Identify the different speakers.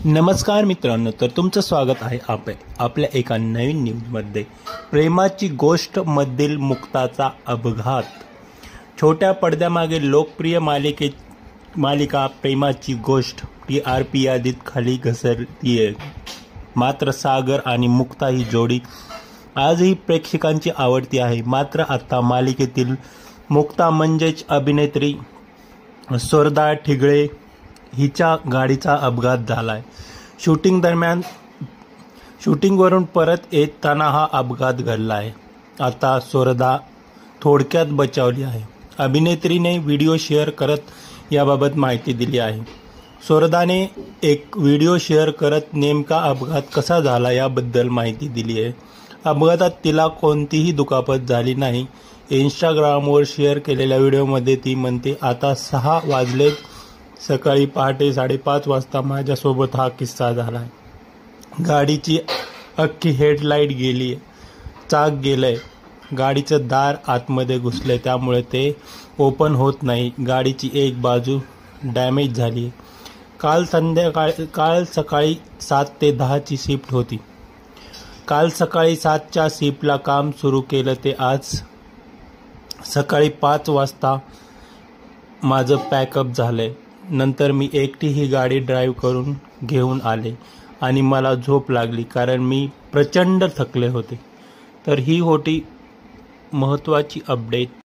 Speaker 1: नमस्कार मित्रांनो, तर तुमचं स्वागत आहे आपल्या एका नवीन न्यूजमध्ये। प्रेमाची गोष्ट मधील मुक्ताचा अपघात। छोट्या पडद्यामागे लोकप्रिय मालिका प्रेमाची गोष्ट TRP यादीत खाली घसरलीये। मात्र सागर आणि मुक्ता ही जोडी आजही प्रेक्षकांची आवडती आहे। मात्र आता मालिकेतील मुक्ता म्हणजेच अभिनेत्री स्वरदा ठिगळे हिच्या गाडीचा अपघात झालाय। शूटिंगवरून परत येताना हा अपघात घडला आहे। आता स्वरदा थोडक्यात बचावली आहे। अभिनेत्रीने व्हिडिओ शेअर करत याबाबत माहिती दिली आहे। स्वरदाने एक व्हिडिओ शेअर करत नेमका अपघात कसा झाला याबद्दल माहिती दिली आहे। अपघातात तिला कोणतीही दुखापत झाली नाही। इंस्टाग्रामवर शेअर केलेल्या व्हिडिओमध्ये ती म्हणते, आता 6 वाजलेत, सकाळी पहाटे 5:30 वाजता माझ्यासोबत हा किस्सा झाला। गाडीची अख्खी हेडलाईट गेली, चाक गेलंय, गाडीचं दार आतमध्ये घुसलंय, त्यामुळे ते ओपन होत नाही। गाडीची एक बाजू डॅमेज झाली। काल सकाळी 7 ते 10 ची शिफ्ट होती। काल सकाळी 7च्या शिफ्टला काम सुरू केलं ते आज सकाळी 5 वाजता माझं पॅकअप झालंय। नंतर मी एकटी ही गाडी ड्राईव्ह करून घेऊन आले आणि मला झोप लागली, कारण मी प्रचंड थकले होते। तर ही होती महत्त्वाची अपडेट।